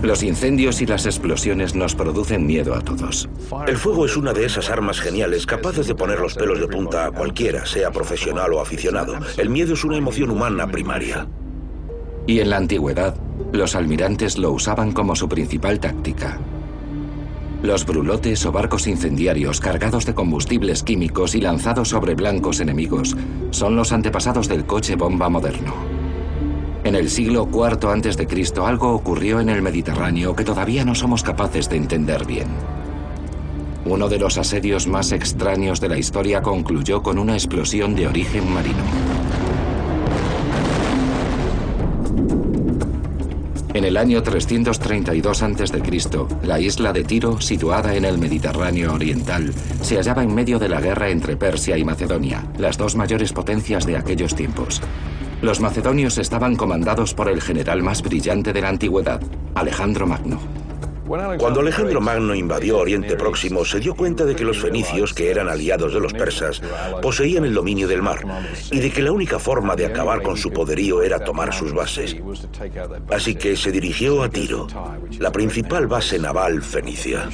Los incendios y las explosiones nos producen miedo a todos. El fuego es una de esas armas geniales capaces de poner los pelos de punta a cualquiera, sea profesional o aficionado. El miedo es una emoción humana primaria. Y en la antigüedad, los almirantes lo usaban como su principal táctica. Los brulotes o barcos incendiarios cargados de combustibles químicos y lanzados sobre blancos enemigos son los antepasados del coche bomba moderno. En el siglo IV a.C. algo ocurrió en el Mediterráneo que todavía no somos capaces de entender bien. Uno de los asedios más extraños de la historia concluyó con una explosión de origen marino. En el año 332 a.C., la isla de Tiro, situada en el Mediterráneo oriental, se hallaba en medio de la guerra entre Persia y Macedonia, las dos mayores potencias de aquellos tiempos. Los macedonios estaban comandados por el general más brillante de la antigüedad, Alejandro Magno. Cuando Alejandro Magno invadió Oriente Próximo, se dio cuenta de que los fenicios, que eran aliados de los persas, poseían el dominio del mar y de que la única forma de acabar con su poderío era tomar sus bases. Así que se dirigió a Tiro, la principal base naval fenicia.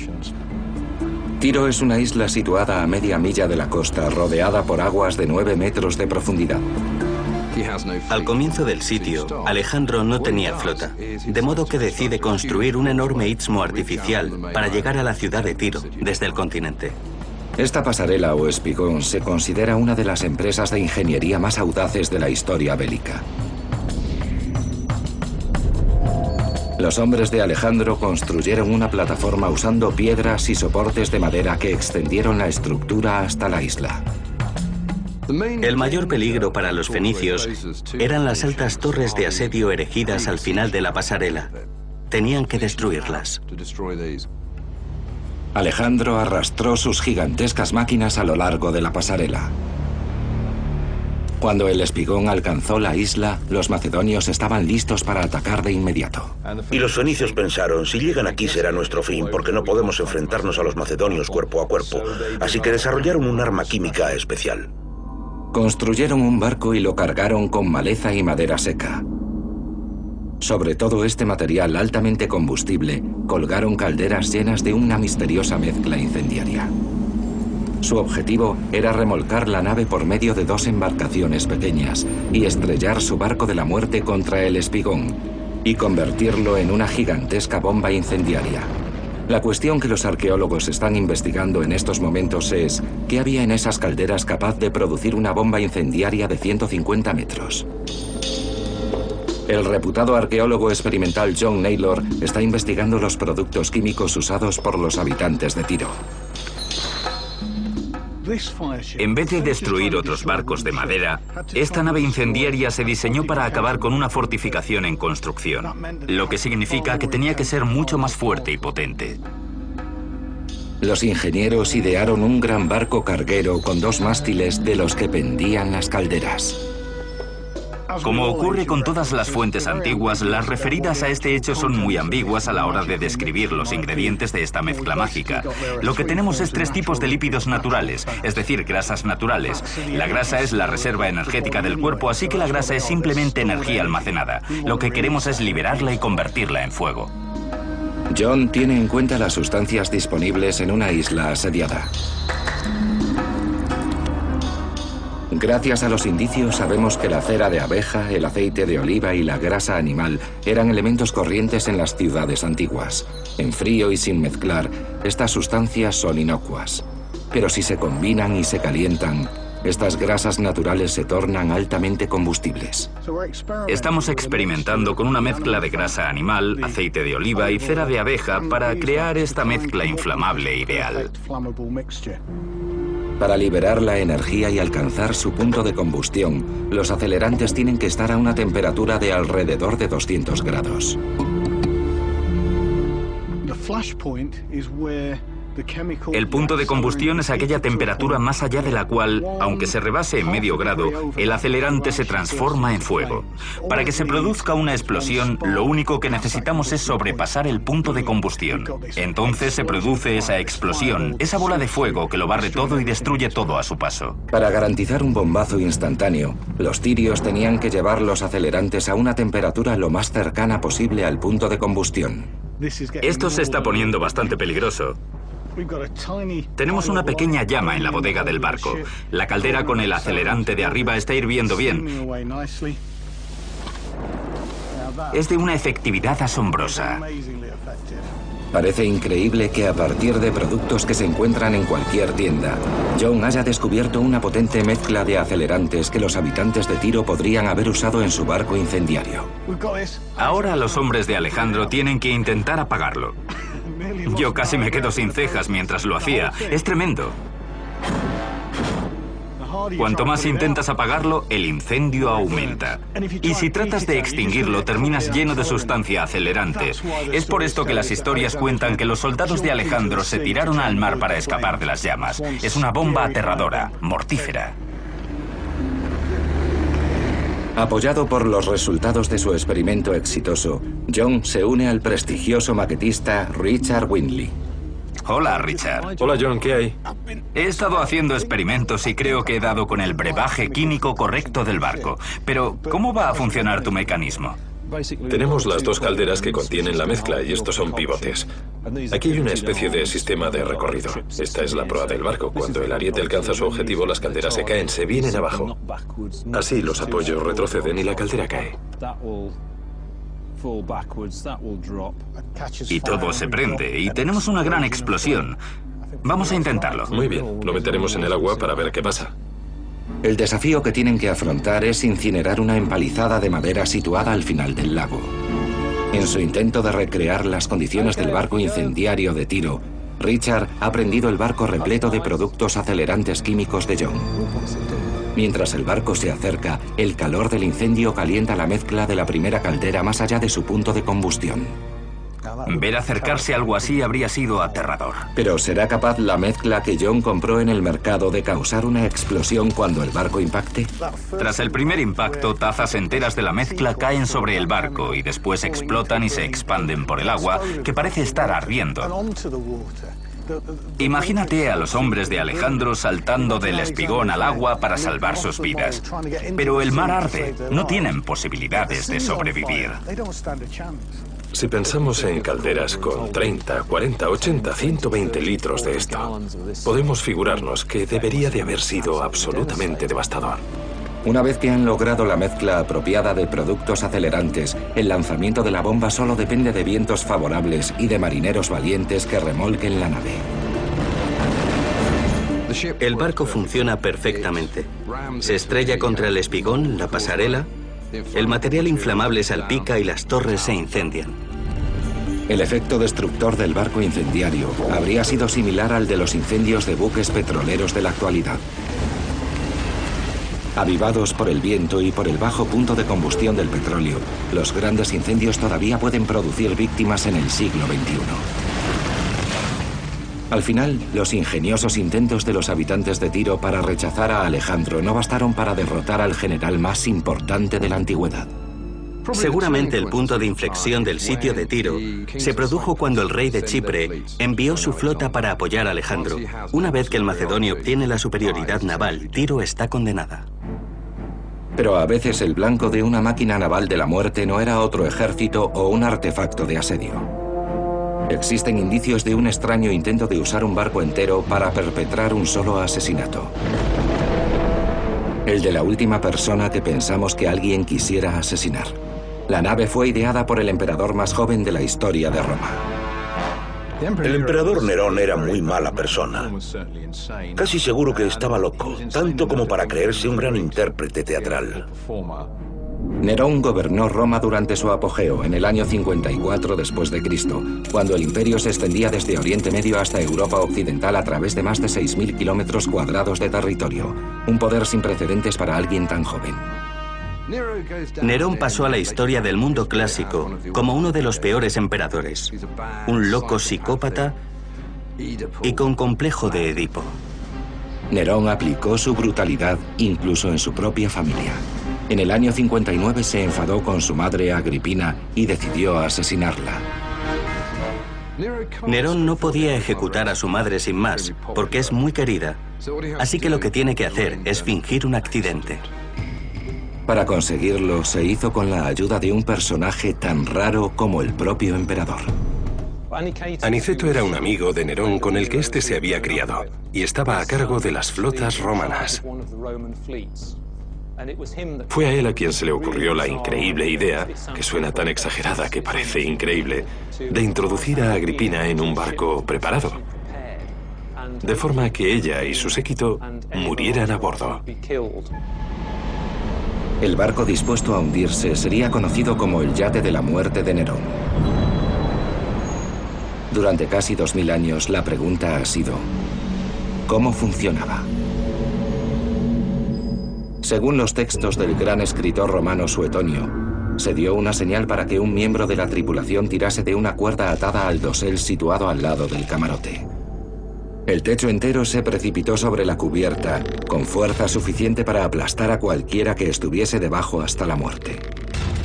Tiro es una isla situada a media milla de la costa, rodeada por aguas de 9 metros de profundidad. Al comienzo del sitio, Alejandro no tenía flota, de modo que decide construir un enorme istmo artificial para llegar a la ciudad de Tiro, desde el continente. Esta pasarela o espigón se considera una de las empresas de ingeniería más audaces de la historia bélica. Los hombres de Alejandro construyeron una plataforma usando piedras y soportes de madera que extendieron la estructura hasta la isla. El mayor peligro para los fenicios eran las altas torres de asedio erigidas al final de la pasarela. Tenían que destruirlas. Alejandro arrastró sus gigantescas máquinas a lo largo de la pasarela. Cuando el espigón alcanzó la isla, los macedonios estaban listos para atacar de inmediato. Y los fenicios pensaron, si llegan aquí será nuestro fin, porque no podemos enfrentarnos a los macedonios cuerpo a cuerpo. Así que desarrollaron un arma química especial. Construyeron un barco y lo cargaron con maleza y madera seca. Sobre todo este material altamente combustible, colgaron calderas llenas de una misteriosa mezcla incendiaria. Su objetivo era remolcar la nave por medio de 2 embarcaciones pequeñas y estrellar su barco de la muerte contra el espigón y convertirlo en una gigantesca bomba incendiaria. La cuestión que los arqueólogos están investigando en estos momentos es ¿qué había en esas calderas capaz de producir una bomba incendiaria de 150 metros? El reputado arqueólogo experimental John Naylor está investigando los productos químicos usados por los habitantes de Tiro. En vez de destruir otros barcos de madera, esta nave incendiaria se diseñó para acabar con una fortificación en construcción, lo que significa que tenía que ser mucho más fuerte y potente. Los ingenieros idearon un gran barco carguero con 2 mástiles de los que pendían las calderas. Como ocurre con todas las fuentes antiguas, las referidas a este hecho son muy ambiguas a la hora de describir los ingredientes de esta mezcla mágica. Lo que tenemos es 3 tipos de lípidos naturales, es decir, grasas naturales. La grasa es la reserva energética del cuerpo, así que la grasa es simplemente energía almacenada. Lo que queremos es liberarla y convertirla en fuego. John tiene en cuenta las sustancias disponibles en una isla asediada. Gracias a los indicios sabemos que la cera de abeja, el aceite de oliva y la grasa animal eran elementos corrientes en las ciudades antiguas. En frío y sin mezclar, estas sustancias son inocuas. Pero si se combinan y se calientan, estas grasas naturales se tornan altamente combustibles. Estamos experimentando con una mezcla de grasa animal, aceite de oliva y cera de abeja para crear esta mezcla inflamable ideal. Para liberar la energía y alcanzar su punto de combustión, los acelerantes tienen que estar a una temperatura de alrededor de 200 grados. El punto de combustión es aquella temperatura más allá de la cual, aunque se rebase en medio grado, el acelerante se transforma en fuego. Para que se produzca una explosión, lo único que necesitamos es sobrepasar el punto de combustión. Entonces se produce esa explosión, esa bola de fuego que lo barre todo y destruye todo a su paso. Para garantizar un bombazo instantáneo, los tirios tenían que llevar los acelerantes a una temperatura lo más cercana posible al punto de combustión. Esto se está poniendo bastante peligroso. Tenemos una pequeña llama en la bodega del barco. La caldera con el acelerante de arriba está hirviendo bien. Es de una efectividad asombrosa. Parece increíble que a partir de productos que se encuentran en cualquier tienda, John haya descubierto una potente mezcla de acelerantes que los habitantes de Tiro podrían haber usado en su barco incendiario. Ahora los hombres de Alejandro tienen que intentar apagarlo. Yo casi me quedo sin cejas mientras lo hacía. Es tremendo. Cuanto más intentas apagarlo, el incendio aumenta. Y si tratas de extinguirlo, terminas lleno de sustancia acelerante. Es por esto que las historias cuentan que los soldados de Alejandro se tiraron al mar para escapar de las llamas. Es una bomba aterradora, mortífera. Apoyado por los resultados de su experimento exitoso, John se une al prestigioso maquetista Richard Windley. Hola, Richard. Hola, John, ¿qué hay? He estado haciendo experimentos y creo que he dado con el brebaje químico correcto del barco. Pero, ¿cómo va a funcionar tu mecanismo? Tenemos las dos calderas que contienen la mezcla y estos son pivotes. Aquí hay una especie de sistema de recorrido. Esta es la proa del barco. Cuando el ariete alcanza su objetivo, las calderas se caen, se vienen abajo. Así los apoyos retroceden y la caldera cae. Y todo se prende y tenemos una gran explosión. Vamos a intentarlo. Muy bien, lo meteremos en el agua para ver qué pasa. El desafío que tienen que afrontar es incinerar una empalizada de madera situada al final del lago. En su intento de recrear las condiciones del barco incendiario de Tiro, Richard ha prendido el barco repleto de productos acelerantes químicos de John. Mientras el barco se acerca, el calor del incendio calienta la mezcla de la primera caldera más allá de su punto de combustión. Ver acercarse algo así habría sido aterrador. Pero ¿será capaz la mezcla que John compró en el mercado de causar una explosión cuando el barco impacte? Tras el primer impacto, tazas enteras de la mezcla caen sobre el barco y después explotan y se expanden por el agua, que parece estar ardiendo. Imagínate a los hombres de Alejandro saltando del espigón al agua para salvar sus vidas. Pero el mar arde, no tienen posibilidades de sobrevivir. Si pensamos en calderas con 30, 40, 80, 120 litros de esto, podemos figurarnos que debería de haber sido absolutamente devastador. Una vez que han logrado la mezcla apropiada de productos acelerantes, el lanzamiento de la bomba solo depende de vientos favorables y de marineros valientes que remolquen la nave. El barco funciona perfectamente. Se estrella contra el espigón, la pasarela, el material inflamable salpica y las torres se incendian. El efecto destructor del barco incendiario habría sido similar al de los incendios de buques petroleros de la actualidad. Avivados por el viento y por el bajo punto de combustión del petróleo, los grandes incendios todavía pueden producir víctimas en el siglo XXI. Al final, los ingeniosos intentos de los habitantes de Tiro para rechazar a Alejandro no bastaron para derrotar al general más importante de la antigüedad. Seguramente el punto de inflexión del sitio de Tiro se produjo cuando el rey de Chipre envió su flota para apoyar a Alejandro. Una vez que el macedonio obtiene la superioridad naval, Tiro está condenada. Pero a veces el blanco de una máquina naval de la muerte no era otro ejército o un artefacto de asedio. Existen indicios de un extraño intento de usar un barco entero para perpetrar un solo asesinato. El de la última persona que pensamos que alguien quisiera asesinar. La nave fue ideada por el emperador más joven de la historia de Roma. El emperador Nerón era muy mala persona. Casi seguro que estaba loco, tanto como para creerse un gran intérprete teatral. Nerón gobernó Roma durante su apogeo en el año 54 después de Cristo, cuando el imperio se extendía desde Oriente Medio hasta Europa Occidental a través de más de 6.000 kilómetros cuadrados de territorio, un poder sin precedentes para alguien tan joven. Nerón pasó a la historia del mundo clásico como uno de los peores emperadores, un loco psicópata y con complejo de Edipo. Nerón aplicó su brutalidad incluso en su propia familia. En el año 59 se enfadó con su madre Agripina y decidió asesinarla. Nerón no podía ejecutar a su madre sin más, porque es muy querida. Así que lo que tiene que hacer es fingir un accidente. Para conseguirlo, se hizo con la ayuda de un personaje tan raro como el propio emperador. Aniceto era un amigo de Nerón con el que éste se había criado y estaba a cargo de las flotas romanas. Fue a él a quien se le ocurrió la increíble idea, que suena tan exagerada que parece increíble, de introducir a Agripina en un barco preparado, de forma que ella y su séquito murieran a bordo. El barco dispuesto a hundirse sería conocido como el yate de la muerte de Nerón. Durante casi 2000 años la pregunta ha sido: ¿cómo funcionaba? Según los textos del gran escritor romano Suetonio, se dio una señal para que un miembro de la tripulación tirase de una cuerda atada al dosel situado al lado del camarote. El techo entero se precipitó sobre la cubierta, con fuerza suficiente para aplastar a cualquiera que estuviese debajo hasta la muerte.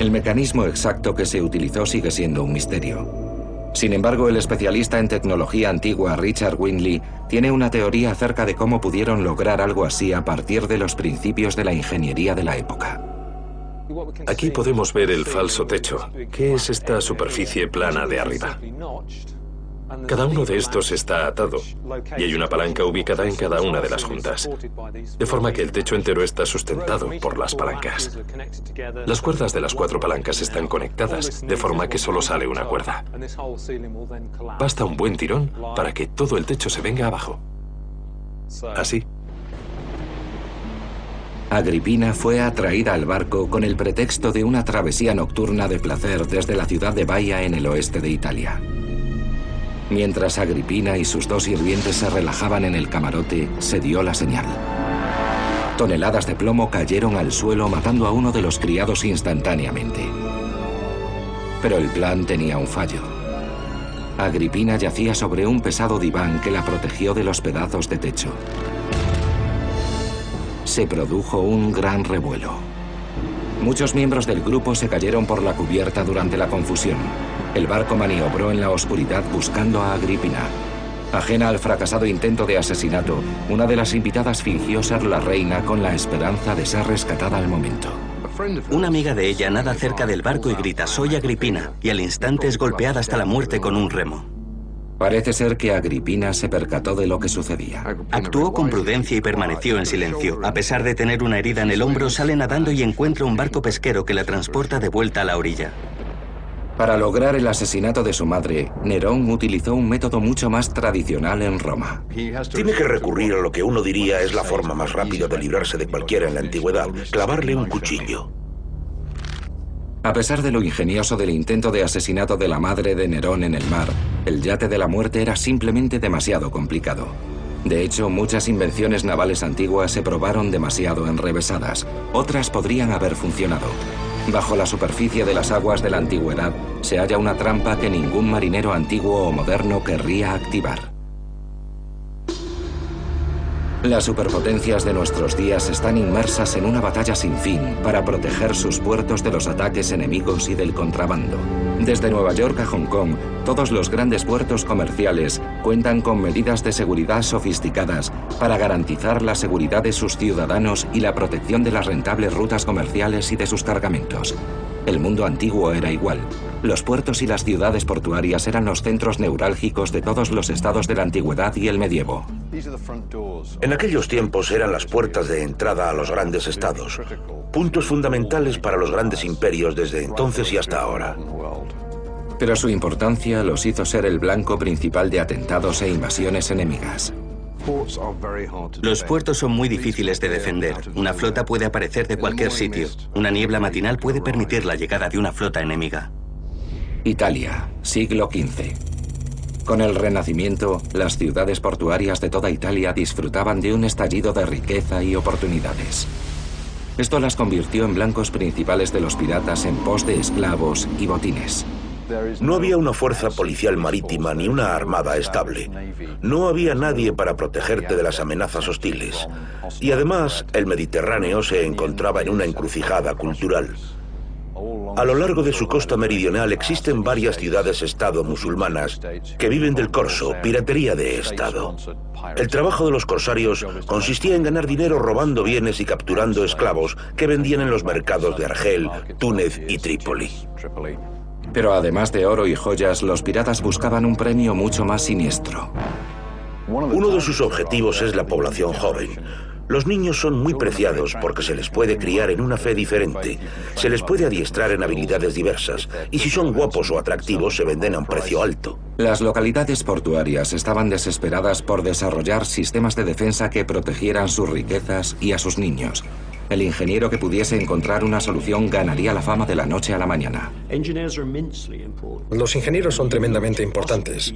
El mecanismo exacto que se utilizó sigue siendo un misterio. Sin embargo, el especialista en tecnología antigua Richard Windley tiene una teoría acerca de cómo pudieron lograr algo así a partir de los principios de la ingeniería de la época. Aquí podemos ver el falso techo, que es esta superficie plana de arriba. Cada uno de estos está atado y hay una palanca ubicada en cada una de las juntas, de forma que el techo entero está sustentado por las palancas. Las cuerdas de las 4 palancas están conectadas, de forma que solo sale una cuerda. Basta un buen tirón para que todo el techo se venga abajo. Así. Agripina fue atraída al barco con el pretexto de una travesía nocturna de placer desde la ciudad de Baia en el oeste de Italia. Mientras Agripina y sus 2 sirvientes se relajaban en el camarote, se dio la señal. Toneladas de plomo cayeron al suelo, matando a uno de los criados instantáneamente. Pero el plan tenía un fallo. Agripina yacía sobre un pesado diván que la protegió de los pedazos de techo. Se produjo un gran revuelo. Muchos miembros del grupo se cayeron por la cubierta durante la confusión. El barco maniobró en la oscuridad buscando a Agripina. Ajena al fracasado intento de asesinato, una de las invitadas fingió ser la reina con la esperanza de ser rescatada al momento. Una amiga de ella nada cerca del barco y grita: «Soy Agripina», y al instante es golpeada hasta la muerte con un remo. Parece ser que Agripina se percató de lo que sucedía. Actuó con prudencia y permaneció en silencio. A pesar de tener una herida en el hombro, sale nadando y encuentra un barco pesquero que la transporta de vuelta a la orilla. Para lograr el asesinato de su madre, Nerón utilizó un método mucho más tradicional en Roma. Tiene que recurrir a lo que uno diría es la forma más rápida de librarse de cualquiera en la antigüedad: clavarle un cuchillo. A pesar de lo ingenioso del intento de asesinato de la madre de Nerón en el mar, el yate de la muerte era simplemente demasiado complicado. De hecho, muchas invenciones navales antiguas se probaron demasiado enrevesadas. Otras podrían haber funcionado. Bajo la superficie de las aguas de la antigüedad se halla una trampa que ningún marinero antiguo o moderno querría activar. Las superpotencias de nuestros días están inmersas en una batalla sin fin para proteger sus puertos de los ataques enemigos y del contrabando. Desde Nueva York a Hong Kong, todos los grandes puertos comerciales cuentan con medidas de seguridad sofisticadas para garantizar la seguridad de sus ciudadanos y la protección de las rentables rutas comerciales y de sus cargamentos. El mundo antiguo era igual. Los puertos y las ciudades portuarias eran los centros neurálgicos de todos los estados de la antigüedad y el medievo. En aquellos tiempos eran las puertas de entrada a los grandes estados, puntos fundamentales para los grandes imperios desde entonces y hasta ahora. Pero su importancia los hizo ser el blanco principal de atentados e invasiones enemigas. Los puertos son muy difíciles de defender. Una flota puede aparecer de cualquier sitio. Una niebla matinal puede permitir la llegada de una flota enemiga. Italia, siglo XV. Con el Renacimiento, las ciudades portuarias de toda Italia disfrutaban de un estallido de riqueza y oportunidades. Esto las convirtió en blancos principales de los piratas en pos de esclavos y botines. No había una fuerza policial marítima ni una armada estable. No había nadie para protegerte de las amenazas hostiles. Y además, el Mediterráneo se encontraba en una encrucijada cultural. A lo largo de su costa meridional existen varias ciudades-estado musulmanas que viven del corso, piratería de Estado. El trabajo de los corsarios consistía en ganar dinero robando bienes y capturando esclavos que vendían en los mercados de Argel, Túnez y Trípoli. Pero además de oro y joyas, los piratas buscaban un premio mucho más siniestro. Uno de sus objetivos es la población joven. Los niños son muy preciados porque se les puede criar en una fe diferente, se les puede adiestrar en habilidades diversas, y si son guapos o atractivos se venden a un precio alto. Las localidades portuarias estaban desesperadas por desarrollar sistemas de defensa que protegieran sus riquezas y a sus niños. El ingeniero que pudiese encontrar una solución ganaría la fama de la noche a la mañana. Los ingenieros son tremendamente importantes.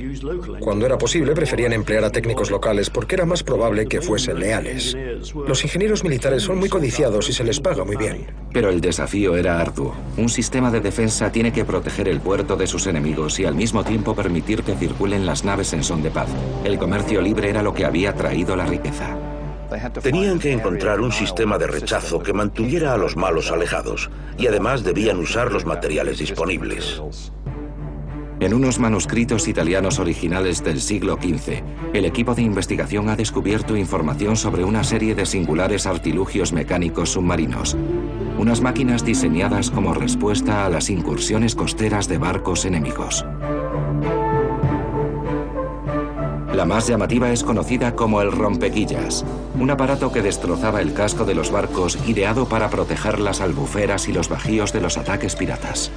Cuando era posible, preferían emplear a técnicos locales porque era más probable que fuesen leales. Los ingenieros militares son muy codiciados y se les paga muy bien. Pero el desafío era arduo. Un sistema de defensa tiene que proteger el puerto de sus enemigos y al mismo tiempo permitir que circulen las naves en son de paz. El comercio libre era lo que había traído la riqueza. Tenían que encontrar un sistema de rechazo que mantuviera a los malos alejados, y además debían usar los materiales disponibles. En unos manuscritos italianos originales del siglo XV, el equipo de investigación ha descubierto información sobre una serie de singulares artilugios mecánicos submarinos, unas máquinas diseñadas como respuesta a las incursiones costeras de barcos enemigos. La más llamativa es conocida como el rompequillas, un aparato que destrozaba el casco de los barcos ideado para proteger las albuferas y los bajíos de los ataques piratas.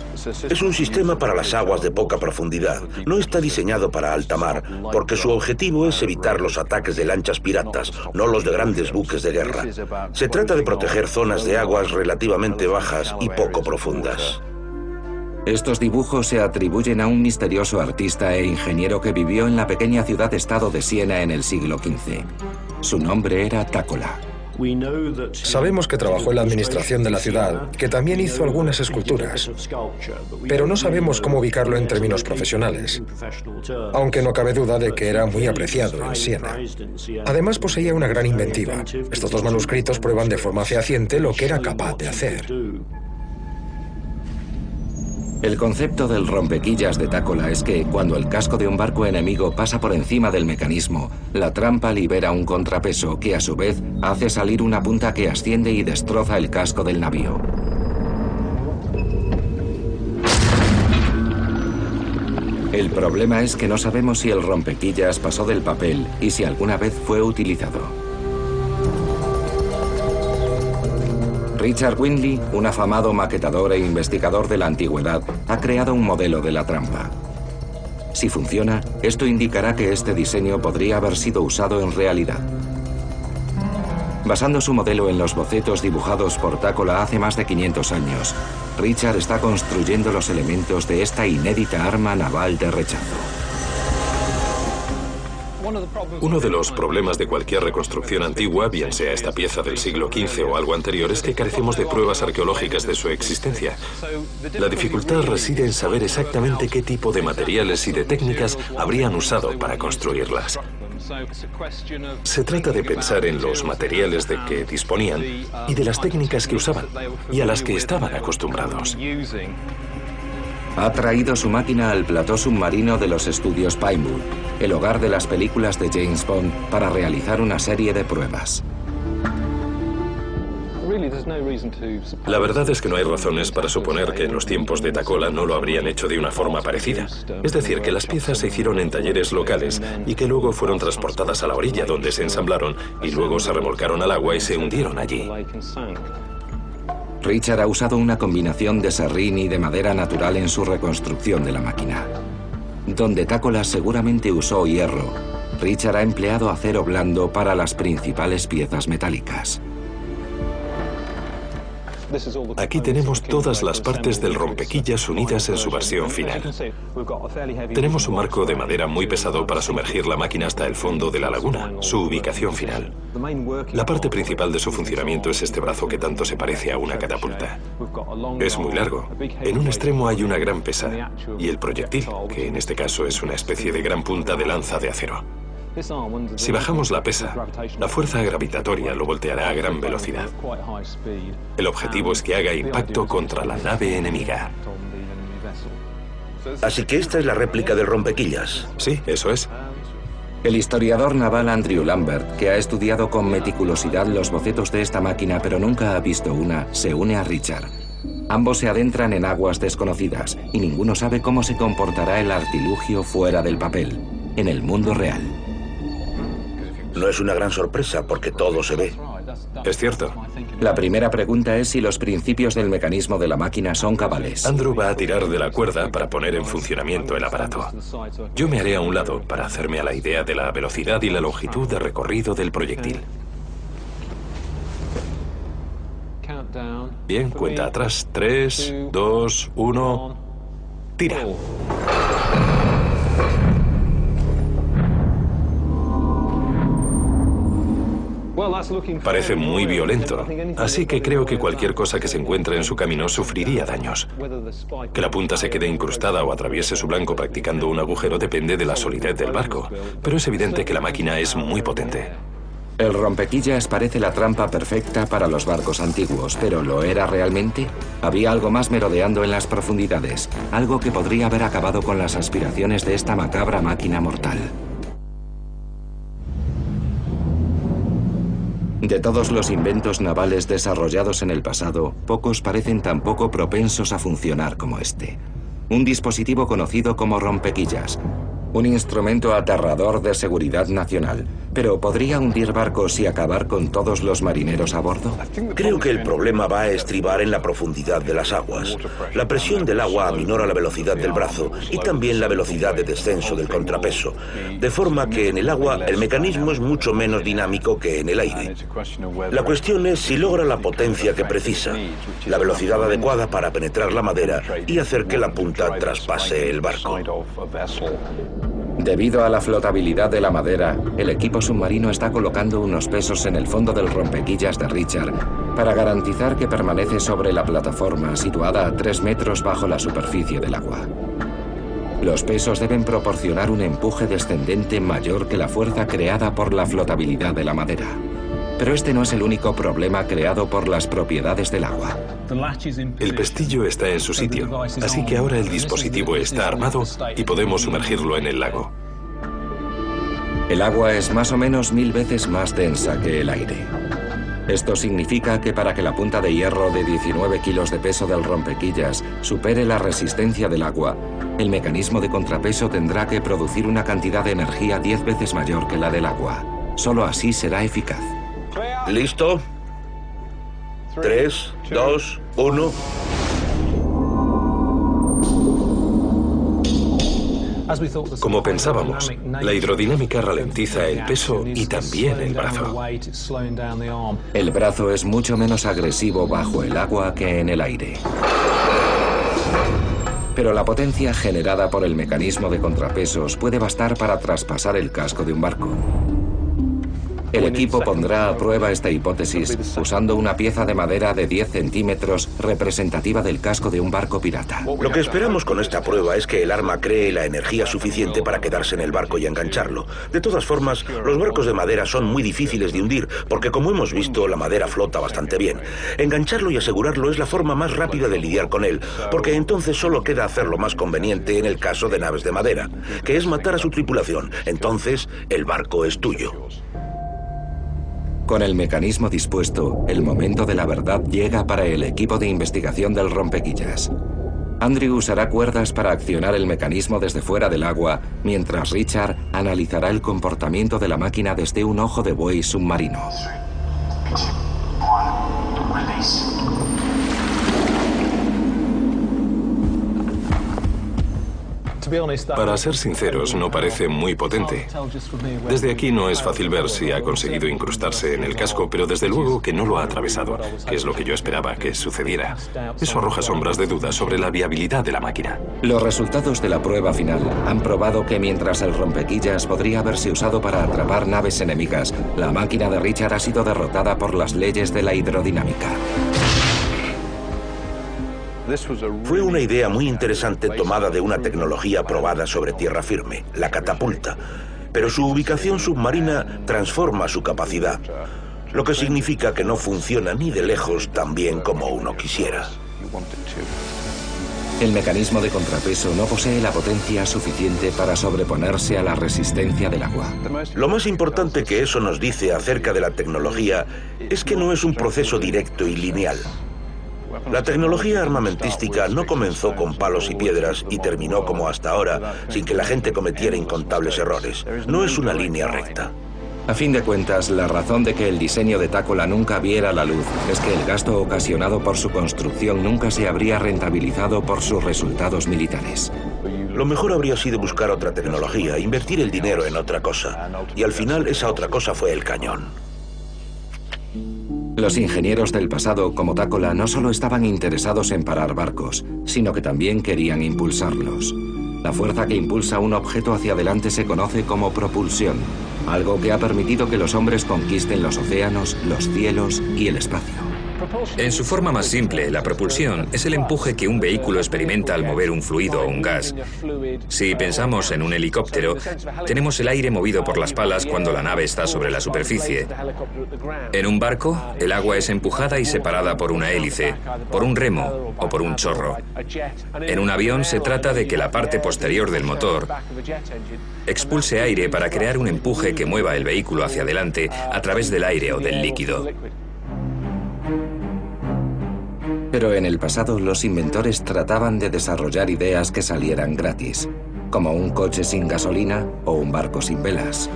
Es un sistema para las aguas de poca profundidad. No está diseñado para alta mar, porque su objetivo es evitar los ataques de lanchas piratas, no los de grandes buques de guerra. Se trata de proteger zonas de aguas relativamente bajas y poco profundas. Estos dibujos se atribuyen a un misterioso artista e ingeniero que vivió en la pequeña ciudad-estado de Siena en el siglo XV. Su nombre era Tácola. Sabemos que trabajó en la administración de la ciudad, que también hizo algunas esculturas, pero no sabemos cómo ubicarlo en términos profesionales, aunque no cabe duda de que era muy apreciado en Siena. Además poseía una gran inventiva. Estos dos manuscritos prueban de forma fehaciente lo que era capaz de hacer. El concepto del rompequillas de Tácola es que, cuando el casco de un barco enemigo pasa por encima del mecanismo, la trampa libera un contrapeso que, a su vez, hace salir una punta que asciende y destroza el casco del navío. El problema es que no sabemos si el rompequillas pasó del papel y si alguna vez fue utilizado. Richard Windley, un afamado maquetador e investigador de la antigüedad, ha creado un modelo de la trampa. Si funciona, esto indicará que este diseño podría haber sido usado en realidad. Basando su modelo en los bocetos dibujados por Tácola hace más de 500 años, Richard está construyendo los elementos de esta inédita arma naval de rechazo. Uno de los problemas de cualquier reconstrucción antigua, bien sea esta pieza del siglo XV o algo anterior, es que carecemos de pruebas arqueológicas de su existencia. La dificultad reside en saber exactamente qué tipo de materiales y de técnicas habrían usado para construirlas. Se trata de pensar en los materiales de que disponían y de las técnicas que usaban y a las que estaban acostumbrados. Ha traído su máquina al plató submarino de los estudios Pinewood, el hogar de las películas de James Bond, para realizar una serie de pruebas. La verdad es que no hay razones para suponer que en los tiempos de Tácola no lo habrían hecho de una forma parecida. Es decir, que las piezas se hicieron en talleres locales y que luego fueron transportadas a la orilla donde se ensamblaron y luego se remolcaron al agua y se hundieron allí. Richard ha usado una combinación de serrín y de madera natural en su reconstrucción de la máquina. Donde Tácola seguramente usó hierro, Richard ha empleado acero blando para las principales piezas metálicas. Aquí tenemos todas las partes del rompequillas unidas en su versión final. Tenemos un marco de madera muy pesado para sumergir la máquina hasta el fondo de la laguna, su ubicación final. La parte principal de su funcionamiento es este brazo que tanto se parece a una catapulta. Es muy largo. En un extremo hay una gran pesa y el proyectil, que en este caso es una especie de gran punta de lanza de acero. Si bajamos la pesa, la fuerza gravitatoria lo volteará a gran velocidad. El objetivo es que haga impacto contra la nave enemiga. Así que esta es la réplica del rompequillas. Sí, eso es. El historiador naval Andrew Lambert, que ha estudiado con meticulosidad los bocetos de esta máquina pero nunca ha visto una, se une a Richard. Ambos se adentran en aguas desconocidas y ninguno sabe cómo se comportará el artilugio fuera del papel, en el mundo real. No es una gran sorpresa porque todo se ve. Es cierto. La primera pregunta es si los principios del mecanismo de la máquina son cabales. Andrew va a tirar de la cuerda para poner en funcionamiento el aparato. Yo me haré a un lado para hacerme a la idea de la velocidad y la longitud de recorrido del proyectil. Bien, cuenta atrás. 3, 2, 1... ¡Tira! Parece muy violento, así que creo que cualquier cosa que se encuentre en su camino sufriría daños. Que la punta se quede incrustada o atraviese su blanco practicando un agujero depende de la solidez del barco, pero es evidente que la máquina es muy potente. El rompequillas parece la trampa perfecta para los barcos antiguos, pero ¿lo era realmente? Había algo más merodeando en las profundidades, algo que podría haber acabado con las aspiraciones de esta macabra máquina mortal. De todos los inventos navales desarrollados en el pasado, pocos parecen tan poco propensos a funcionar como este. Un dispositivo conocido como rompequillas. Un instrumento aterrador de seguridad nacional. Pero ¿podría hundir barcos y acabar con todos los marineros a bordo? Creo que el problema va a estribar en la profundidad de las aguas. La presión del agua aminora la velocidad del brazo y también la velocidad de descenso del contrapeso, de forma que en el agua el mecanismo es mucho menos dinámico que en el aire. La cuestión es si logra la potencia que precisa, la velocidad adecuada para penetrar la madera y hacer que la punta traspase el barco. Debido a la flotabilidad de la madera, el equipo submarino está colocando unos pesos en el fondo del rompequillas de Richard para garantizar que permanece sobre la plataforma situada a 3 metros bajo la superficie del agua. Los pesos deben proporcionar un empuje descendente mayor que la fuerza creada por la flotabilidad de la madera. Pero este no es el único problema creado por las propiedades del agua. El pestillo está en su sitio, así que ahora el dispositivo está armado y podemos sumergirlo en el lago. El agua es más o menos 1000 veces más densa que el aire. Esto significa que para que la punta de hierro de 19 kilos de peso del rompequillas supere la resistencia del agua, el mecanismo de contrapeso tendrá que producir una cantidad de energía 10 veces mayor que la del agua. Solo así será eficaz. ¿Listo? 3, 2, 1... Como pensábamos, la hidrodinámica ralentiza el peso y también el brazo. El brazo es mucho menos agresivo bajo el agua que en el aire. Pero la potencia generada por el mecanismo de contrapesos puede bastar para traspasar el casco de un barco. El equipo pondrá a prueba esta hipótesis usando una pieza de madera de 10 centímetros representativa del casco de un barco pirata. Lo que esperamos con esta prueba es que el arma cree la energía suficiente para quedarse en el barco y engancharlo. De todas formas, los barcos de madera son muy difíciles de hundir porque, como hemos visto, la madera flota bastante bien. Engancharlo y asegurarlo es la forma más rápida de lidiar con él, porque entonces solo queda hacer lo más conveniente en el caso de naves de madera, que es matar a su tripulación. Entonces, el barco es tuyo. Con el mecanismo dispuesto, el momento de la verdad llega para el equipo de investigación del rompequillas. Andrew usará cuerdas para accionar el mecanismo desde fuera del agua, mientras Richard analizará el comportamiento de la máquina desde un ojo de buey submarino. Para ser sinceros, no parece muy potente. Desde aquí no es fácil ver si ha conseguido incrustarse en el casco, pero desde luego que no lo ha atravesado, que es lo que yo esperaba que sucediera. Eso arroja sombras de duda sobre la viabilidad de la máquina. Los resultados de la prueba final han probado que mientras el rompequillas podría haberse usado para atrapar naves enemigas, la máquina de Richard ha sido derrotada por las leyes de la hidrodinámica. Fue una idea muy interesante tomada de una tecnología probada sobre tierra firme, la catapulta, pero su ubicación submarina transforma su capacidad, lo que significa que no funciona ni de lejos tan bien como uno quisiera. El mecanismo de contrapeso no posee la potencia suficiente para sobreponerse a la resistencia del agua. Lo más importante que eso nos dice acerca de la tecnología es que no es un proceso directo y lineal. La tecnología armamentística no comenzó con palos y piedras y terminó como hasta ahora, sin que la gente cometiera incontables errores. No es una línea recta. A fin de cuentas, la razón de que el diseño de Takola nunca viera la luz es que el gasto ocasionado por su construcción nunca se habría rentabilizado por sus resultados militares. Lo mejor habría sido buscar otra tecnología, invertir el dinero en otra cosa. Y al final esa otra cosa fue el cañón. Los ingenieros del pasado, como Takola, no solo estaban interesados en parar barcos, sino que también querían impulsarlos. La fuerza que impulsa un objeto hacia adelante se conoce como propulsión, algo que ha permitido que los hombres conquisten los océanos, los cielos y el espacio. En su forma más simple, la propulsión es el empuje que un vehículo experimenta al mover un fluido o un gas. Si pensamos en un helicóptero, tenemos el aire movido por las palas cuando la nave está sobre la superficie. En un barco, el agua es empujada y separada por una hélice, por un remo o por un chorro. En un avión se trata de que la parte posterior del motor expulse aire para crear un empuje que mueva el vehículo hacia adelante a través del aire o del líquido. Pero en el pasado los inventores trataban de desarrollar ideas que salieran gratis, como un coche sin gasolina o un barco sin velas.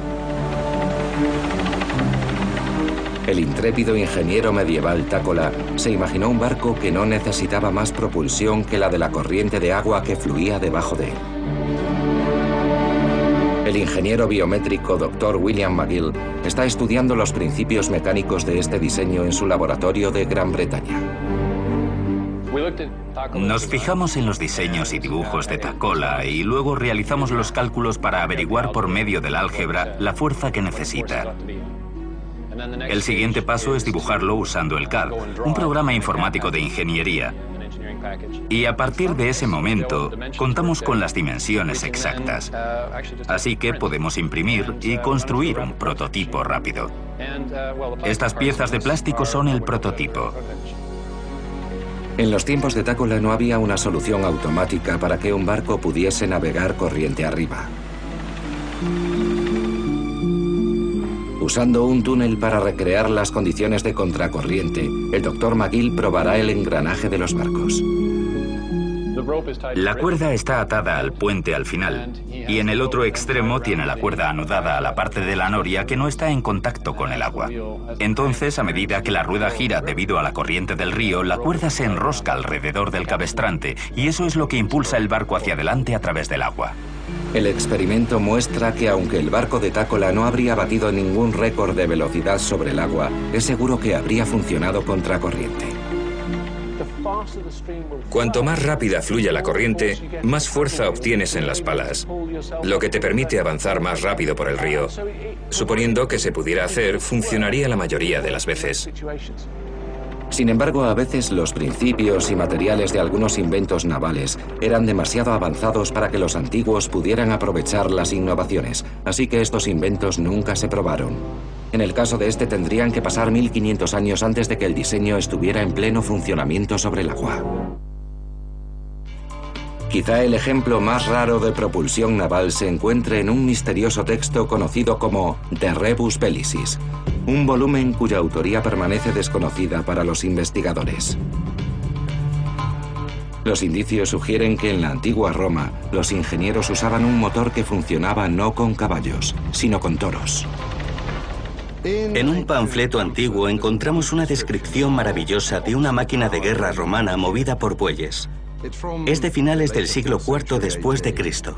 El intrépido ingeniero medieval Takola se imaginó un barco que no necesitaba más propulsión que la de la corriente de agua que fluía debajo de él. El ingeniero biométrico Dr. William McGill está estudiando los principios mecánicos de este diseño en su laboratorio de Gran Bretaña. Nos fijamos en los diseños y dibujos de Takola y luego realizamos los cálculos para averiguar por medio del álgebra la fuerza que necesita. El siguiente paso es dibujarlo usando el CAD, un programa informático de ingeniería. Y a partir de ese momento, contamos con las dimensiones exactas. Así que podemos imprimir y construir un prototipo rápido. Estas piezas de plástico son el prototipo. En los tiempos de Takola no había una solución automática para que un barco pudiese navegar corriente arriba. Usando un túnel para recrear las condiciones de contracorriente, el Dr. McGill probará el engranaje de los barcos. La cuerda está atada al puente al final, y en el otro extremo tiene la cuerda anudada a la parte de la noria que no está en contacto con el agua. Entonces, a medida que la rueda gira debido a la corriente del río, la cuerda se enrosca alrededor del cabestrante, y eso es lo que impulsa el barco hacia adelante a través del agua. El experimento muestra que aunque el barco de Takola no habría batido ningún récord de velocidad sobre el agua, es seguro que habría funcionado contracorriente. Cuanto más rápida fluya la corriente, más fuerza obtienes en las palas, lo que te permite avanzar más rápido por el río. Suponiendo que se pudiera hacer, funcionaría la mayoría de las veces. Sin embargo, a veces los principios y materiales de algunos inventos navales eran demasiado avanzados para que los antiguos pudieran aprovechar las innovaciones, así que estos inventos nunca se probaron. En el caso de este tendrían que pasar 1500 años antes de que el diseño estuviera en pleno funcionamiento sobre el agua. Quizá el ejemplo más raro de propulsión naval se encuentre en un misterioso texto conocido como De Rebus Bellicis, un volumen cuya autoría permanece desconocida para los investigadores. Los indicios sugieren que en la antigua Roma, los ingenieros usaban un motor que funcionaba no con caballos, sino con toros. En un panfleto antiguo encontramos una descripción maravillosa de una máquina de guerra romana movida por bueyes. Es de finales del siglo IV después de Cristo.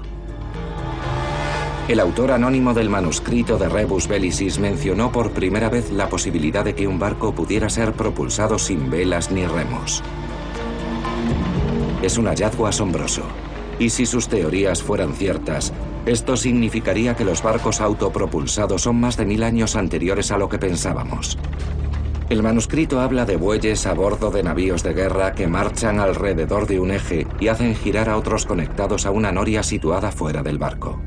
El autor anónimo del manuscrito de Rebus Bellicis mencionó por primera vez la posibilidad de que un barco pudiera ser propulsado sin velas ni remos. Es un hallazgo asombroso. Y si sus teorías fueran ciertas, esto significaría que los barcos autopropulsados son más de 1000 años anteriores a lo que pensábamos. El manuscrito habla de bueyes a bordo de navíos de guerra que marchan alrededor de un eje y hacen girar a otros conectados a una noria situada fuera del barco.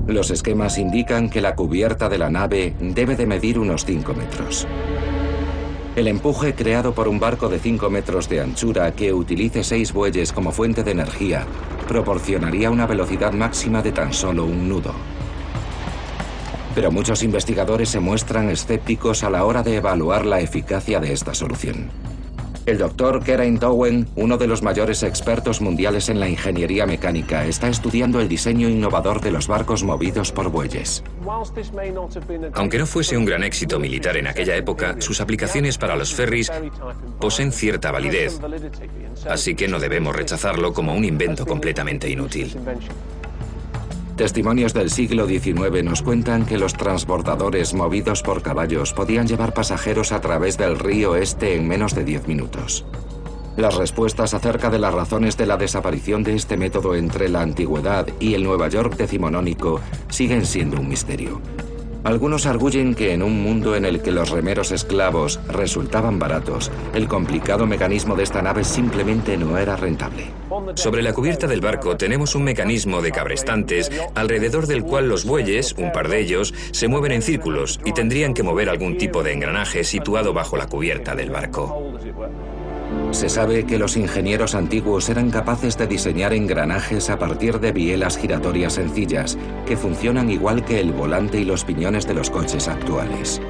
Los esquemas indican que la cubierta de la nave debe de medir unos 5 metros. El empuje creado por un barco de 5 metros de anchura que utilice 6 bueyes como fuente de energía proporcionaría una velocidad máxima de tan solo un nudo. Pero muchos investigadores se muestran escépticos a la hora de evaluar la eficacia de esta solución. El doctor Geraint Owen, uno de los mayores expertos mundiales en la ingeniería mecánica, está estudiando el diseño innovador de los barcos movidos por bueyes. Aunque no fuese un gran éxito militar en aquella época, sus aplicaciones para los ferries poseen cierta validez, así que no debemos rechazarlo como un invento completamente inútil. Testimonios del siglo XIX nos cuentan que los transbordadores movidos por caballos podían llevar pasajeros a través del río Este en menos de 10 minutos. Las respuestas acerca de las razones de la desaparición de este método entre la antigüedad y el Nueva York decimonónico siguen siendo un misterio. Algunos arguyen que en un mundo en el que los remeros esclavos resultaban baratos, el complicado mecanismo de esta nave simplemente no era rentable. Sobre la cubierta del barco tenemos un mecanismo de cabrestantes alrededor del cual los bueyes, un par de ellos, se mueven en círculos y tendrían que mover algún tipo de engranaje situado bajo la cubierta del barco. Se sabe que los ingenieros antiguos eran capaces de diseñar engranajes a partir de bielas giratorias sencillas, que funcionan igual que el volante y los piñones de los coches actuales.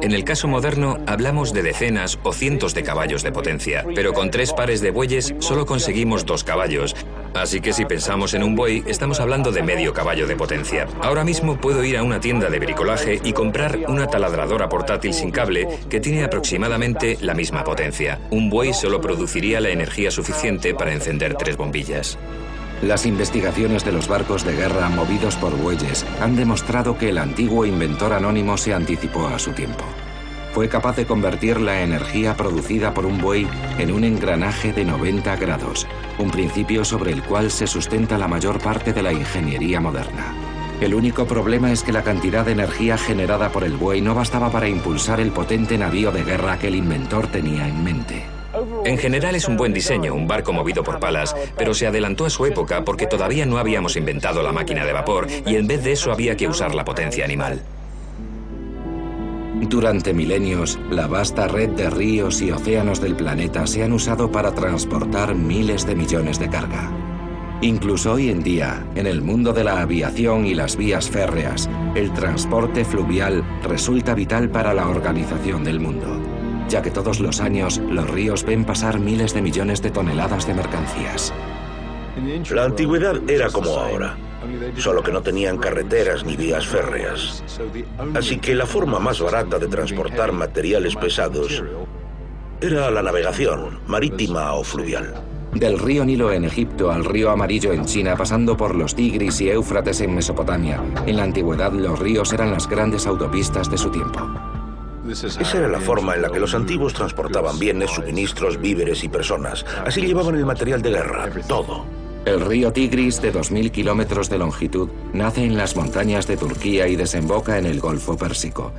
En el caso moderno, hablamos de decenas o cientos de caballos de potencia, pero con 3 pares de bueyes solo conseguimos 2 caballos. Así que si pensamos en un buey, estamos hablando de medio caballo de potencia. Ahora mismo puedo ir a una tienda de bricolaje y comprar una taladradora portátil sin cable que tiene aproximadamente la misma potencia. Un buey solo produciría la energía suficiente para encender 3 bombillas. Las investigaciones de los barcos de guerra movidos por bueyes han demostrado que el antiguo inventor anónimo se anticipó a su tiempo. Fue capaz de convertir la energía producida por un buey en un engranaje de 90 grados, un principio sobre el cual se sustenta la mayor parte de la ingeniería moderna. El único problema es que la cantidad de energía generada por el buey no bastaba para impulsar el potente navío de guerra que el inventor tenía en mente. En general es un buen diseño, un barco movido por palas, pero se adelantó a su época porque todavía no habíamos inventado la máquina de vapor y en vez de eso había que usar la potencia animal. Durante milenios, la vasta red de ríos y océanos del planeta se han usado para transportar miles de millones de carga. Incluso hoy en día, en el mundo de la aviación y las vías férreas, el transporte fluvial resulta vital para la organización del mundo, ya que todos los años los ríos ven pasar miles de millones de toneladas de mercancías. La antigüedad era como ahora, solo que no tenían carreteras ni vías férreas. Así que la forma más barata de transportar materiales pesados era la navegación, marítima o fluvial. Del río Nilo en Egipto al río Amarillo en China, pasando por los Tigris y Éufrates en Mesopotamia, en la antigüedad los ríos eran las grandes autopistas de su tiempo. Esa era la forma en la que los antiguos transportaban bienes, suministros, víveres y personas. Así llevaban el material de guerra, todo. El río Tigris, de 2000 kilómetros de longitud, nace en las montañas de Turquía y desemboca en el Golfo Pérsico.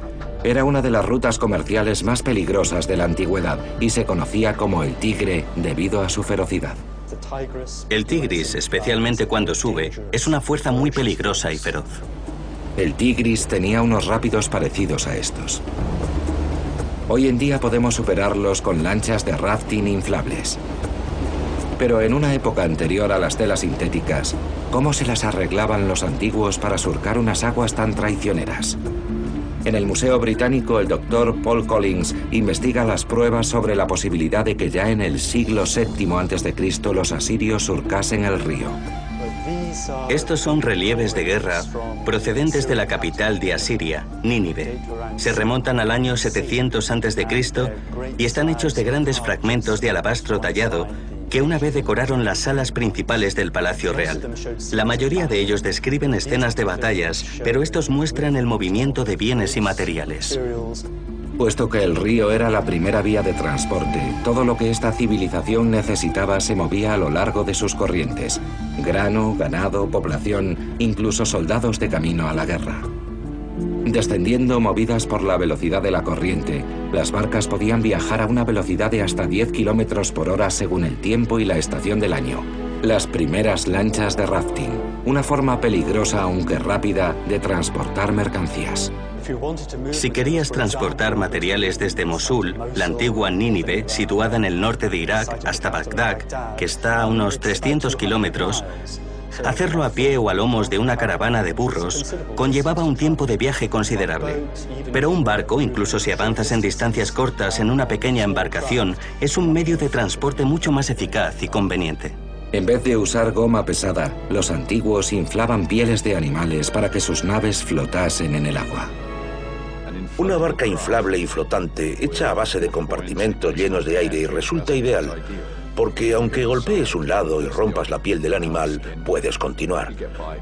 Era una de las rutas comerciales más peligrosas de la antigüedad y se conocía como el Tigre debido a su ferocidad. El Tigris, especialmente cuando sube, es una fuerza muy peligrosa y feroz. El Tigris tenía unos rápidos parecidos a estos. Hoy en día podemos superarlos con lanchas de rafting inflables. Pero en una época anterior a las telas sintéticas, ¿cómo se las arreglaban los antiguos para surcar unas aguas tan traicioneras? En el Museo Británico, el doctor Paul Collins investiga las pruebas sobre la posibilidad de que ya en el siglo VII a.C. los asirios surcasen el río. Estos son relieves de guerra procedentes de la capital de Asiria, Nínive. Se remontan al año 700 a.C. y están hechos de grandes fragmentos de alabastro tallado que una vez decoraron las salas principales del Palacio Real. La mayoría de ellos describen escenas de batallas, pero estos muestran el movimiento de bienes y materiales. Puesto que el río era la primera vía de transporte, todo lo que esta civilización necesitaba se movía a lo largo de sus corrientes. Grano, ganado, población, incluso soldados de camino a la guerra. Descendiendo movidas por la velocidad de la corriente, las barcas podían viajar a una velocidad de hasta 10 kilómetros por hora según el tiempo y la estación del año. Las primeras lanchas de rafting, una forma peligrosa aunque rápida de transportar mercancías. Si querías transportar materiales desde Mosul, la antigua Nínive, situada en el norte de Irak, hasta Bagdad, que está a unos 300 kilómetros, Hacerlo a pie o a lomos de una caravana de burros conllevaba un tiempo de viaje considerable. Pero un barco, incluso si avanzas en distancias cortas en una pequeña embarcación, es un medio de transporte mucho más eficaz y conveniente. En vez de usar goma pesada, los antiguos inflaban pieles de animales para que sus naves flotasen en el agua. Una barca inflable y flotante, hecha a base de compartimentos llenos de aire, resulta ideal, porque aunque golpees un lado y rompas la piel del animal, puedes continuar.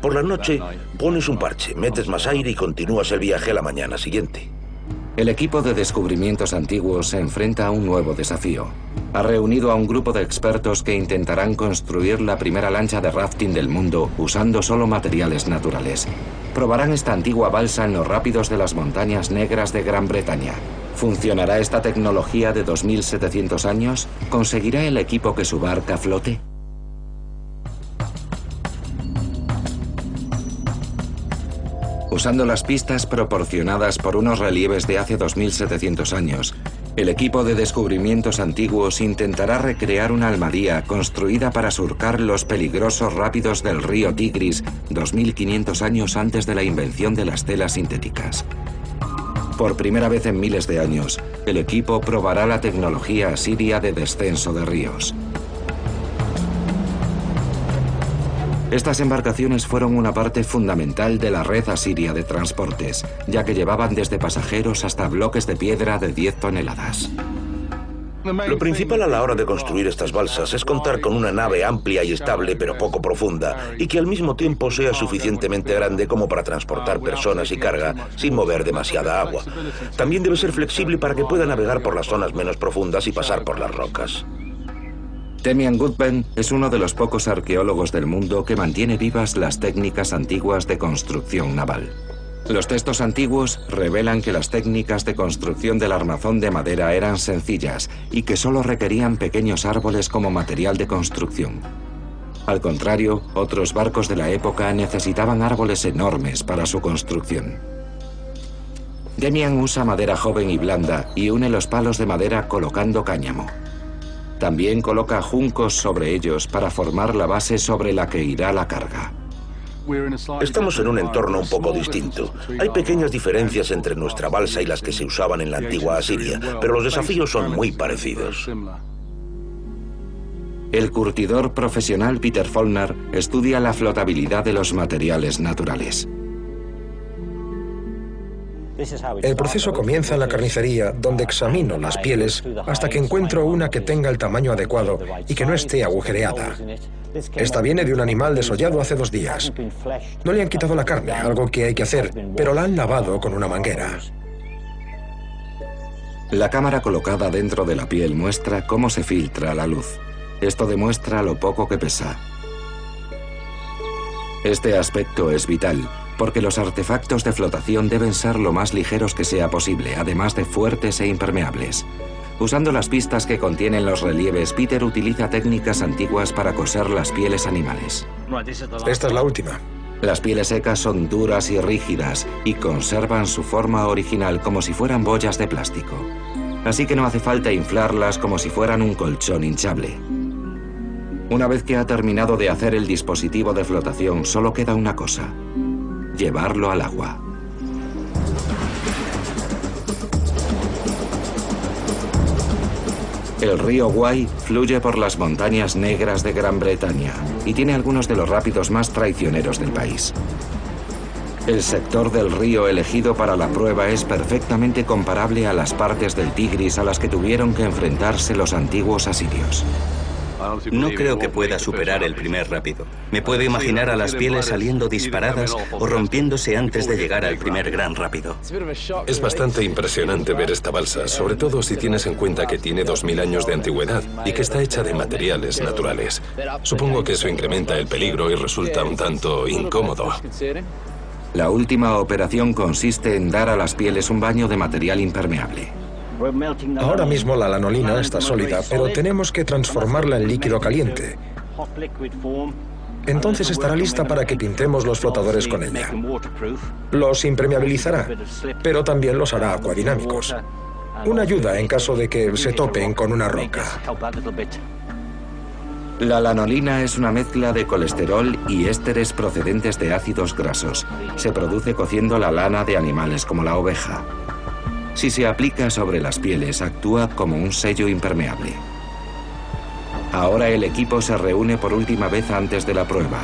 Por la noche, pones un parche, metes más aire y continúas el viaje a la mañana siguiente. El equipo de descubrimientos antiguos se enfrenta a un nuevo desafío. Ha reunido a un grupo de expertos que intentarán construir la primera lancha de rafting del mundo usando solo materiales naturales. Probarán esta antigua balsa en los rápidos de las montañas negras de Gran Bretaña. ¿Funcionará esta tecnología de 2700 años? ¿Conseguirá el equipo que su barca flote? Usando las pistas proporcionadas por unos relieves de hace 2700 años, el equipo de descubrimientos antiguos intentará recrear una almadía construida para surcar los peligrosos rápidos del río Tigris 2500 años antes de la invención de las telas sintéticas. Por primera vez en miles de años, el equipo probará la tecnología asiria de descenso de ríos. Estas embarcaciones fueron una parte fundamental de la red asiria de transportes, ya que llevaban desde pasajeros hasta bloques de piedra de 10 toneladas. Lo principal a la hora de construir estas balsas es contar con una nave amplia y estable pero poco profunda y que al mismo tiempo sea suficientemente grande como para transportar personas y carga sin mover demasiada agua. También debe ser flexible para que pueda navegar por las zonas menos profundas y pasar por las rocas. Demian Goodben es uno de los pocos arqueólogos del mundo que mantiene vivas las técnicas antiguas de construcción naval. Los textos antiguos revelan que las técnicas de construcción del armazón de madera eran sencillas y que solo requerían pequeños árboles como material de construcción. Al contrario, otros barcos de la época necesitaban árboles enormes para su construcción. Demian usa madera joven y blanda y une los palos de madera colocando cáñamo. También coloca juncos sobre ellos para formar la base sobre la que irá la carga. Estamos en un entorno un poco distinto. Hay pequeñas diferencias entre nuestra balsa y las que se usaban en la antigua Asiria, pero los desafíos son muy parecidos. El curtidor profesional Peter Follner estudia la flotabilidad de los materiales naturales. El proceso comienza en la carnicería, donde examino las pieles hasta que encuentro una que tenga el tamaño adecuado y que no esté agujereada. Esta viene de un animal desollado hace 2 días. No le han quitado la carne, algo que hay que hacer, pero la han lavado con una manguera. La cámara colocada dentro de la piel muestra cómo se filtra la luz. Esto demuestra lo poco que pesa. Este aspecto es vital, porque los artefactos de flotación deben ser lo más ligeros que sea posible, además de fuertes e impermeables. Usando las pistas que contienen los relieves, Peter utiliza técnicas antiguas para coser las pieles animales. Esta es la última. Las pieles secas son duras y rígidas y conservan su forma original como si fueran boyas de plástico. Así que no hace falta inflarlas como si fueran un colchón hinchable. Una vez que ha terminado de hacer el dispositivo de flotación, solo queda una cosa: llevarlo al agua. El río Wye fluye por las montañas negras de Gran Bretaña y tiene algunos de los rápidos más traicioneros del país. El sector del río elegido para la prueba es perfectamente comparable a las partes del Tigris a las que tuvieron que enfrentarse los antiguos asirios. No creo que pueda superar el primer rápido. Me puedo imaginar a las pieles saliendo disparadas o rompiéndose antes de llegar al primer gran rápido. Es bastante impresionante ver esta balsa, sobre todo si tienes en cuenta que tiene 2000 años de antigüedad y que está hecha de materiales naturales. Supongo que eso incrementa el peligro y resulta un tanto incómodo. La última operación consiste en dar a las pieles un baño de material impermeable. Ahora mismo la lanolina está sólida, pero tenemos que transformarla en líquido caliente. Entonces estará lista para que pintemos los flotadores con ella. Los impermeabilizará, pero también los hará acuadinámicos. Una ayuda en caso de que se topen con una roca. La lanolina es una mezcla de colesterol y ésteres procedentes de ácidos grasos. Se produce cociendo la lana de animales como la oveja. Si se aplica sobre las pieles, actúa como un sello impermeable. Ahora el equipo se reúne por última vez antes de la prueba.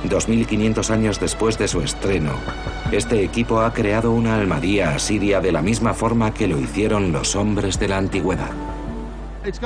2500 años después de su estreno, este equipo ha creado una almadía asiria de la misma forma que lo hicieron los hombres de la antigüedad.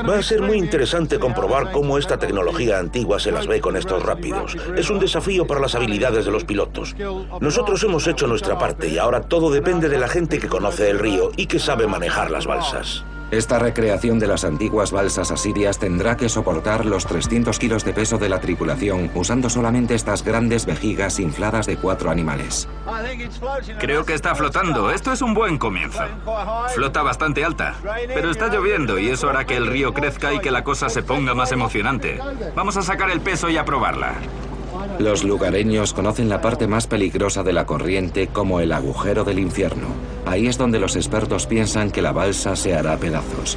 Va a ser muy interesante comprobar cómo esta tecnología antigua se las ve con estos rápidos. Es un desafío para las habilidades de los pilotos. Nosotros hemos hecho nuestra parte y ahora todo depende de la gente que conoce el río y que sabe manejar las balsas. Esta recreación de las antiguas balsas asirias tendrá que soportar los 300 kilos de peso de la tripulación usando solamente estas grandes vejigas infladas de 4 animales. Creo que está flotando. Esto es un buen comienzo. Flota bastante alta, pero está lloviendo y eso hará que el río crezca y que la cosa se ponga más emocionante. Vamos a sacar el peso y a probarla. Los lugareños conocen la parte más peligrosa de la corriente como el agujero del infierno. Ahí es donde los expertos piensan que la balsa se hará pedazos.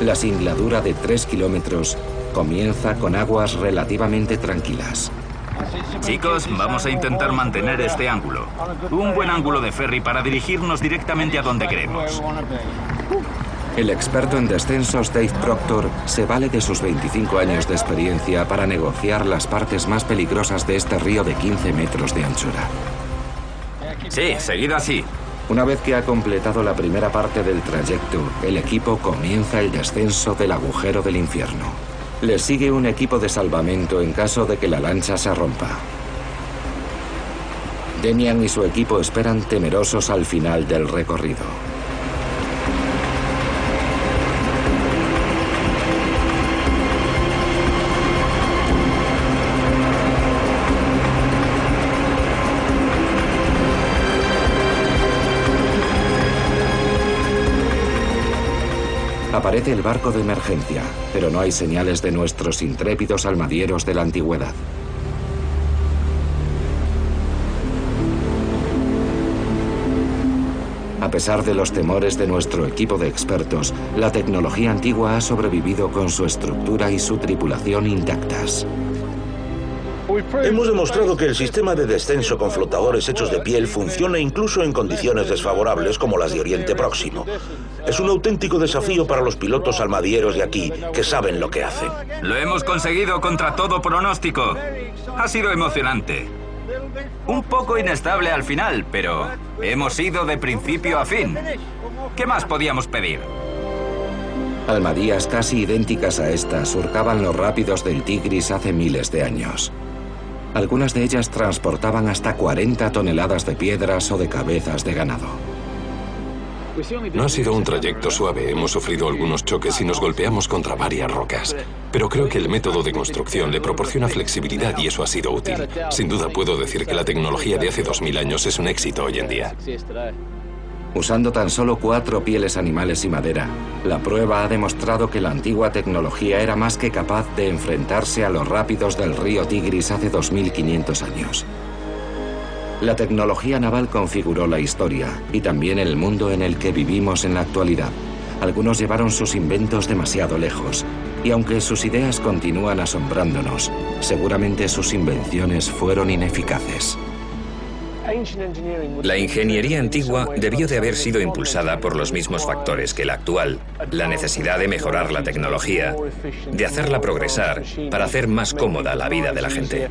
La singladura de 3 kilómetros comienza con aguas relativamente tranquilas. Chicos, vamos a intentar mantener este ángulo. Un buen ángulo de ferry para dirigirnos directamente a donde queremos. El experto en descensos Dave Proctor se vale de sus 25 años de experiencia para negociar las partes más peligrosas de este río de 15 metros de anchura. Sí, seguid así. Una vez que ha completado la primera parte del trayecto, el equipo comienza el descenso del agujero del infierno. Le sigue un equipo de salvamento en caso de que la lancha se rompa. Demian y su equipo esperan temerosos al final del recorrido. Aparece el barco de emergencia, pero no hay señales de nuestros intrépidos almadieros de la antigüedad. A pesar de los temores de nuestro equipo de expertos, la tecnología antigua ha sobrevivido con su estructura y su tripulación intactas. Hemos demostrado que el sistema de descenso con flotadores hechos de piel funciona incluso en condiciones desfavorables como las de Oriente Próximo. Es un auténtico desafío para los pilotos almadieros de aquí, que saben lo que hacen. Lo hemos conseguido contra todo pronóstico. Ha sido emocionante. Un poco inestable al final, pero hemos ido de principio a fin. ¿Qué más podíamos pedir? Almadías casi idénticas a estas surcaban los rápidos del Tigris hace miles de años. Algunas de ellas transportaban hasta 40 toneladas de piedras o de cabezas de ganado. No ha sido un trayecto suave, hemos sufrido algunos choques y nos golpeamos contra varias rocas. Pero creo que el método de construcción le proporciona flexibilidad y eso ha sido útil. Sin duda puedo decir que la tecnología de hace 2000 años es un éxito hoy en día. Usando tan solo 4 pieles animales y madera, la prueba ha demostrado que la antigua tecnología era más que capaz de enfrentarse a los rápidos del río Tigris hace 2500 años. La tecnología naval configuró la historia y también el mundo en el que vivimos en la actualidad. Algunos llevaron sus inventos demasiado lejos, y aunque sus ideas continúan asombrándonos, seguramente sus invenciones fueron ineficaces. La ingeniería antigua debió de haber sido impulsada por los mismos factores que la actual, la necesidad de mejorar la tecnología, de hacerla progresar para hacer más cómoda la vida de la gente.